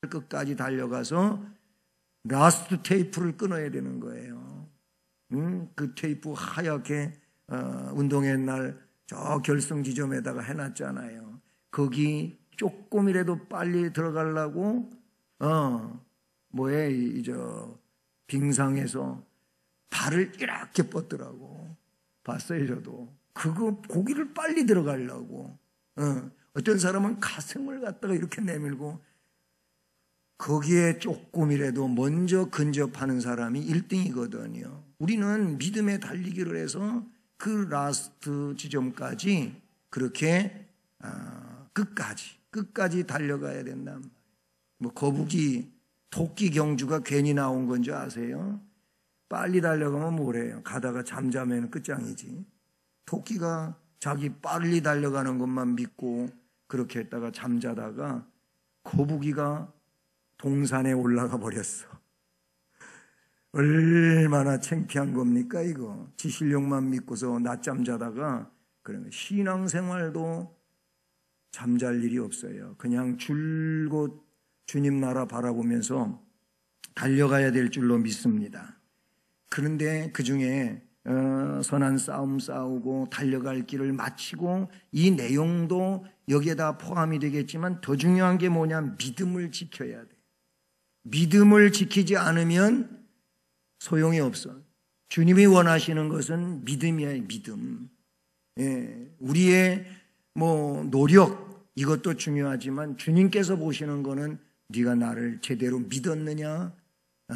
끝까지 달려가서 라스트 테이프를 끊어야 되는 거예요. 그 테이프 하얗게 운동회 날 저 결승 지점에다가 해놨잖아요. 거기 조금이라도 빨리 들어가려고 빙상에서 발을 이렇게 뻗더라고. 봤어요, 저도. 거기를 빨리 들어가려고. 어떤 사람은 가슴을 갖다가 이렇게 내밀고, 거기에 조금이라도 먼저 근접하는 사람이 1등이거든요. 우리는 믿음에 달리기를 해서 그 라스트 지점까지 그렇게 끝까지 달려가야 된단 말이에요. 뭐 거북이, 토끼 경주가 괜히 나온 건지 아세요? 빨리 달려가면 뭐래요? 가다가 잠자면 끝장이지. 토끼가 자기 빨리 달려가는 것만 믿고 그렇게 했다가 잠자다가 거북이가 동산에 올라가 버렸어. 얼마나 창피한 겁니까 이거. 지 실력만 믿고서 낮잠 자다가. 그러면 신앙생활도 잠잘 일이 없어요. 그냥 줄곧 주님 나라 바라보면서 달려가야 될 줄로 믿습니다. 그런데 그중에 선한 싸움 싸우고 달려갈 길을 마치고, 이 내용도 여기에다 포함이 되겠지만 더 중요한 게 뭐냐, 믿음을 지켜야 돼. 믿음을 지키지 않으면 소용이 없어. 주님이 원하시는 것은 믿음이야, 믿음. 우리의 노력, 이것도 중요하지만 주님께서 보시는 거는 네가 나를 제대로 믿었느냐,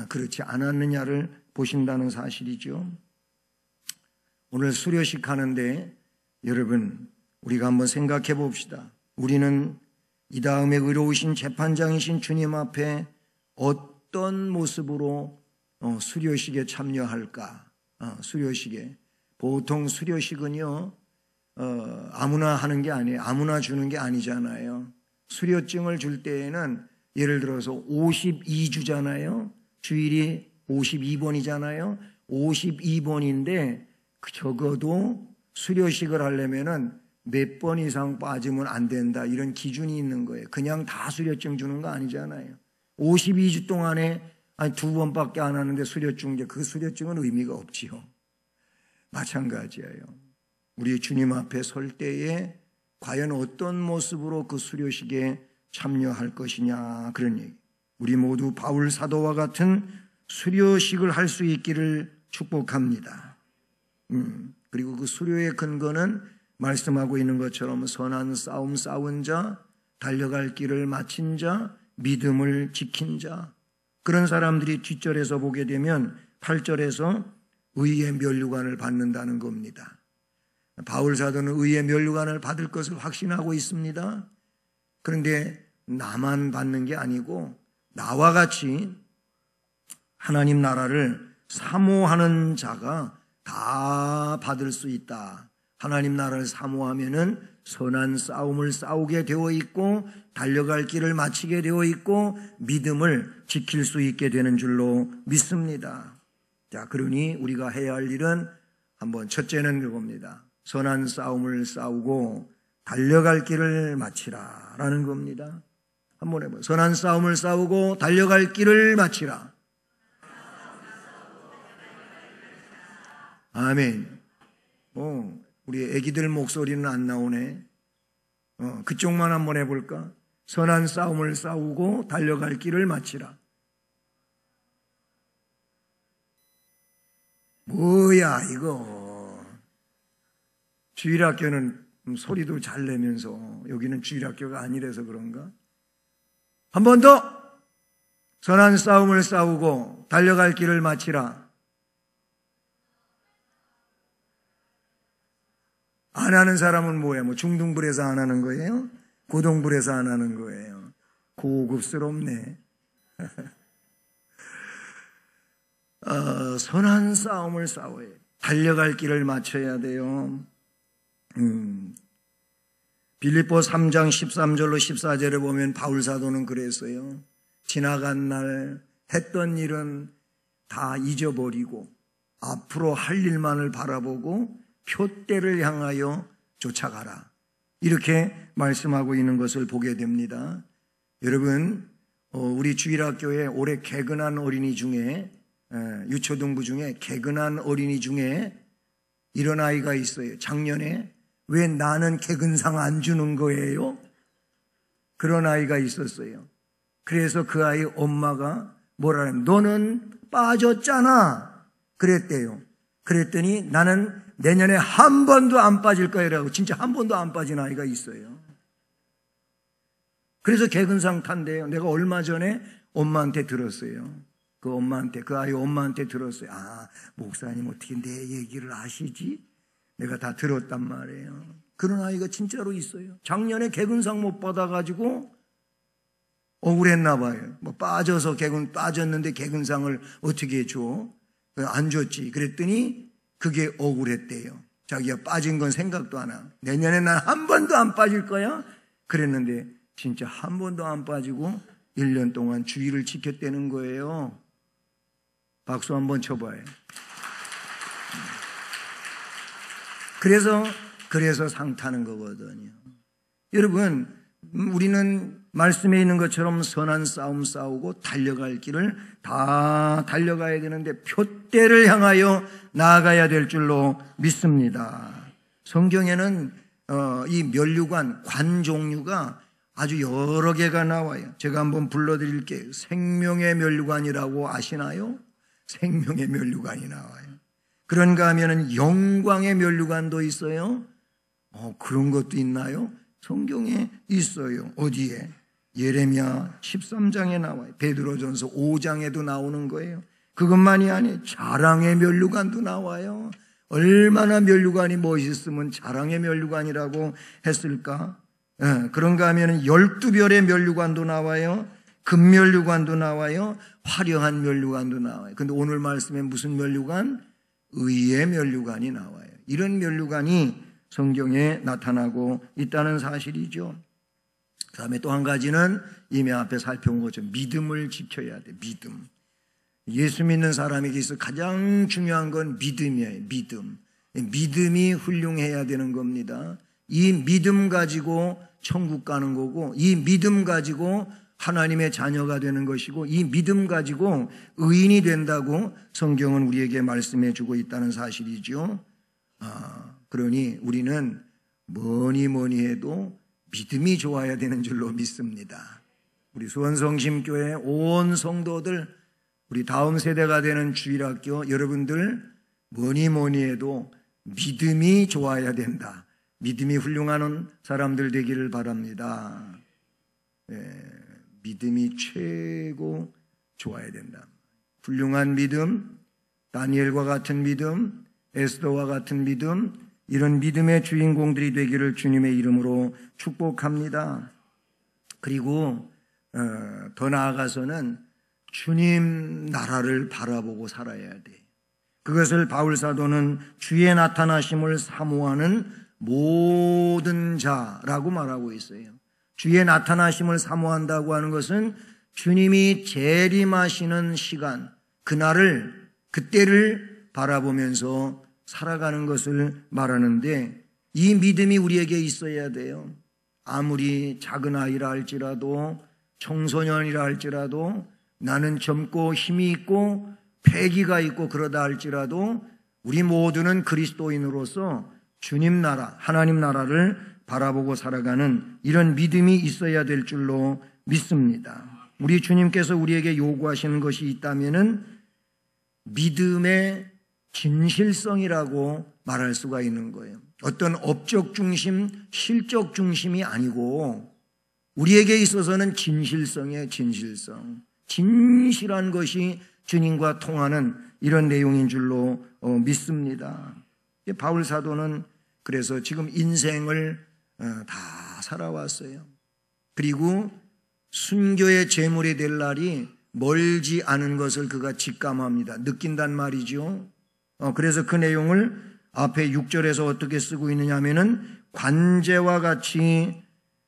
그렇지 않았느냐를 보신다는 사실이죠. 오늘 수료식 하는데 여러분, 우리가 한번 생각해 봅시다. 우리는 이 다음에 의로우신 재판장이신 주님 앞에 어떤 모습으로 수료식에 참여할까? 수료식에. 보통 수료식은요, 아무나 하는 게 아니에요. 아무나 주는 게 아니잖아요. 수료증을 줄 때에는 예를 들어서 52주잖아요. 주일이 52번이잖아요. 52번인데 적어도 수료식을 하려면은 몇 번 이상 빠지면 안 된다, 이런 기준이 있는 거예요. 그냥 다 수료증 주는 거 아니잖아요. 52주 동안에 2번밖에 안 하는데 수료증, 그 수료증은 의미가 없지요. 마찬가지예요. 우리 주님 앞에 설 때에 과연 어떤 모습으로 그 수료식에 참여할 것이냐, 그런 얘기. 우리 모두 바울 사도와 같은 수료식을 할 수 있기를 축복합니다. 그리고 그 수료의 근거는 말씀하고 있는 것처럼 선한 싸움 싸운 자, 달려갈 길을 마친 자, 믿음을 지킨 자, 그런 사람들이 뒷절에서 보게 되면 8절에서 의의 면류관을 받는다는 겁니다. 바울 사도는 의의 면류관을 받을 것을 확신하고 있습니다. 그런데 나만 받는 게 아니고 나와 같이 하나님 나라를 사모하는 자가 다 받을 수 있다. 하나님 나라를 사모하면은 선한 싸움을 싸우게 되어 있고, 달려갈 길을 마치게 되어 있고, 믿음을 지킬 수 있게 되는 줄로 믿습니다. 자, 그러니 우리가 해야 할 일은 한번 첫째는 그겁니다. 선한 싸움을 싸우고 달려갈 길을 마치라 라는 겁니다. 한번 해봐요. 선한 싸움을 싸우고 달려갈 길을 마치라. 아멘. 우리 애기들 목소리는 안 나오네. 그쪽만 한번 해볼까? 선한 싸움을 싸우고 달려갈 길을 마치라. 뭐야 이거. 주일학교는 소리도 잘 내면서 여기는 주일학교가 아니라서 그런가? 한 번 더. 선한 싸움을 싸우고 달려갈 길을 마치라. 안 하는 사람은 뭐예요? 중등부에서 안 하는 거예요? 고등부에서 안 하는 거예요? 고급스럽네. 선한 싸움을 싸워야 해요. 달려갈 길을 맞춰야 돼요. 빌립보 3장 13절로 14절에 보면 바울 사도는 그랬어요. 지나간 날 했던 일은 다 잊어버리고 앞으로 할 일만을 바라보고 표대를 향하여 쫓아가라. 이렇게 말씀하고 있는 것을 보게 됩니다. 여러분, 우리 주일학교에 올해 개근한 어린이 중에, 유초등부 중에 개근한 어린이 중에 이런 아이가 있어요. 작년에 왜 나는 개근상 안 주는 거예요? 그런 아이가 있었어요. 그래서 그 아이 엄마가 뭐라냐면 너는 빠졌잖아 그랬대요. 그랬더니 나는 내년에 한 번도 안 빠질 거라고. 진짜 한 번도 안 빠진 아이가 있어요. 그래서 개근상 탄대요. 내가 얼마 전에 엄마한테 들었어요. 그 아이 엄마한테 들었어요. 아, 목사님 어떻게 내 얘기를 아시지? 내가 다 들었단 말이에요. 그런 아이가 진짜로 있어요. 작년에 개근상 못 받아가지고 억울했나 봐요. 뭐 빠졌는데 개근상을 어떻게 줘? 안 줬지. 그랬더니 그게 억울했대요. 자기가 빠진 건 생각도 안 하고 내년에 난 한 번도 안 빠질 거야? 그랬는데 진짜 한 번도 안 빠지고 1년 동안 주의를 지켰다는 거예요. 박수 한번 쳐봐요. 그래서 상 타는 거거든요. 여러분, 우리는 말씀에 있는 것처럼 선한 싸움 싸우고 달려갈 길을 다 달려가야 되는데 표대를 향하여 나아가야 될 줄로 믿습니다. 성경에는 이 면류관, 관 종류가 아주 여러 개가 나와요. 제가 한번 불러드릴게요. 생명의 면류관이라고 아시나요? 생명의 면류관이 나와요. 그런가 하면은 영광의 면류관도 있어요. 그런 것도 있나요? 성경에 있어요. 어디에? 예레미야 13장에 나와요. 베드로전서 5장에도 나오는 거예요. 그것만이 아니에요. 자랑의 면류관도 나와요. 얼마나 면류관이 멋있으면 자랑의 면류관이라고 했을까? 그런가 하면 12별의 면류관도 나와요. 금면류관도 나와요. 화려한 면류관도 나와요. 근데 오늘 말씀에 무슨 면류관? 의의 면류관이 나와요. 이런 면류관이 성경에 나타나고 있다는 사실이죠. 그 다음에 또 한 가지는 이미 앞에 살펴본 것처럼 믿음을 지켜야 돼. 믿음. 예수 믿는 사람에게 있어 가장 중요한 건 믿음이에요. 믿음. 믿음이 훌륭해야 되는 겁니다. 이 믿음 가지고 천국 가는 거고, 이 믿음 가지고 하나님의 자녀가 되는 것이고, 이 믿음 가지고 의인이 된다고 성경은 우리에게 말씀해 주고 있다는 사실이죠. 그러니 우리는 뭐니 해도 믿음이 좋아야 되는 줄로 믿습니다. 우리 수원성심교회 온 성도들, 우리 다음 세대가 되는 주일학교 여러분들 뭐니 해도 믿음이 좋아야 된다. 믿음이 훌륭한 사람들 되기를 바랍니다. 믿음이 최고 좋아야 된다. 훌륭한 믿음, 다니엘과 같은 믿음, 에스더와 같은 믿음, 이런 믿음의 주인공들이 되기를 주님의 이름으로 축복합니다. 그리고 더 나아가서는 주님 나라를 바라보고 살아야 돼. 그것을 바울사도는 주의 나타나심을 사모하는 모든 자라고 말하고 있어요. 주의 나타나심을 사모한다고 하는 것은 주님이 재림하시는 시간, 그때를 바라보면서 살아가는 것을 말하는데, 이 믿음이 우리에게 있어야 돼요. 아무리 작은 아이라 할지라도, 청소년이라 할지라도, 나는 젊고 힘이 있고 패기가 있고 그러다 할지라도 우리 모두는 그리스도인으로서 주님 나라, 하나님 나라를 바라보고 살아가는 이런 믿음이 있어야 될 줄로 믿습니다. 우리 주님께서 우리에게 요구하시는 것이 있다면은 믿음의 진실성이라고 말할 수가 있는 거예요. 어떤 업적 중심, 실적 중심이 아니고 우리에게 있어서는 진실성이에요. 진실성. 진실한 것이 주님과 통하는 이런 내용인 줄로 믿습니다. 바울 사도는 그래서 지금 인생을 다 살아왔어요. 그리고 순교의 제물이 될 날이 멀지 않은 것을 그가 직감합니다. 느낀단 말이죠. 그래서 그 내용을 앞에 6절에서 어떻게 쓰고 있느냐 하면은 관제와 같이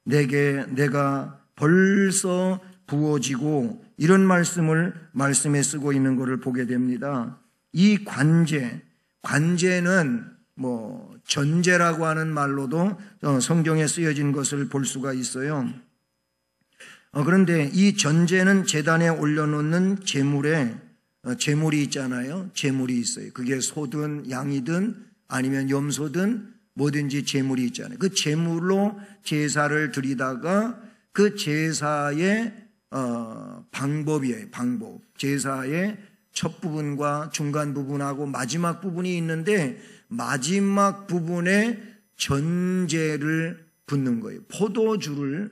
내가 벌써 부어지고, 이런 말씀에 쓰고 있는 것을 보게 됩니다. 이 관제는 전제라고 하는 말로도 성경에 쓰여진 것을 볼 수가 있어요. 그런데 이 전제는 제단에 올려놓는 제물이 있잖아요. 제물이 있어요. 그게 소든 양이든 아니면 염소든 뭐든지 제물이 있잖아요. 그 제물로 제사를 드리다가 그 제사의 방법이에요. 방법. 제사의 첫 부분과 중간 부분하고 마지막 부분이 있는데 마지막 부분에 전제를 붓는 거예요. 포도주를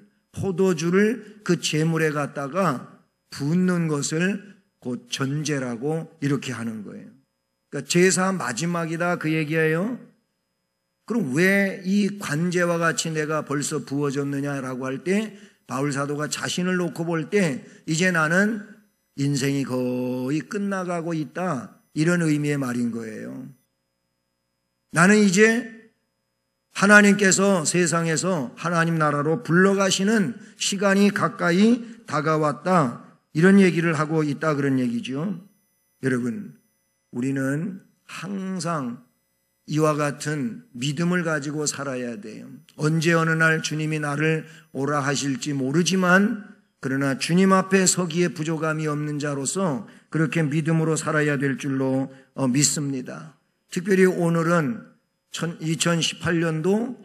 그 제물에 갖다가 붓는 것을 곧 전제라고 이렇게 하는 거예요. 그러니까 제사 마지막이다 그 얘기예요. 그럼 왜 이 관제와 같이 내가 벌써 부어졌느냐라고 할 때 바울 사도가 자신을 놓고 볼 때 이제 나는 인생이 거의 끝나가고 있다 이런 의미의 말인 거예요. 나는 이제 하나님께서 세상에서 하나님 나라로 불러가시는 시간이 가까이 다가왔다 이런 얘기를 하고 있다 그런 얘기죠. 여러분, 우리는 항상 이와 같은 믿음을 가지고 살아야 돼요. 언제 어느 날 주님이 나를 오라 하실지 모르지만 그러나 주님 앞에 서기에 부족함이 없는 자로서 그렇게 믿음으로 살아야 될 줄로 믿습니다. 특별히 오늘은 2018년도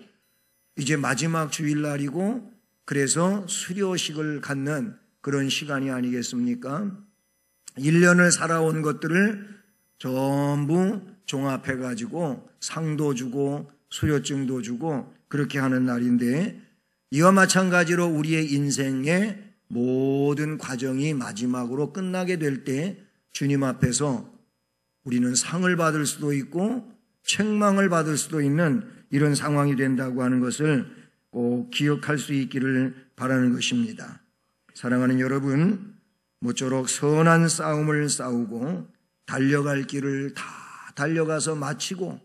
이제 마지막 주일날이고 그래서 수료식을 갖는 그런 시간이 아니겠습니까? 1년을 살아온 것들을 전부 종합해가지고 상도 주고 수료증도 주고 그렇게 하는 날인데 이와 마찬가지로 우리의 인생의 모든 과정이 마지막으로 끝나게 될 때 주님 앞에서 우리는 상을 받을 수도 있고 책망을 받을 수도 있는 이런 상황이 된다고 하는 것을 꼭 기억할 수 있기를 바라는 것입니다. 사랑하는 여러분, 모쪼록 선한 싸움을 싸우고 달려갈 길을 다 달려가서 마치고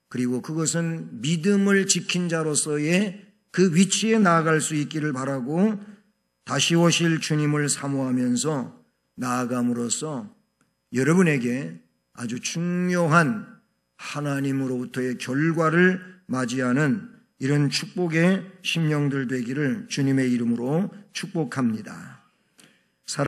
그리고 그것은 믿음을 지킨 자로서의 그 위치에 나아갈 수 있기를 바라고 다시 오실 주님을 사모하면서 나아감으로써 여러분에게 아주 중요한 하나님으로부터의 결과를 맞이하는 이런 축복의 심령들 되기를 주님의 이름으로 축복합니다.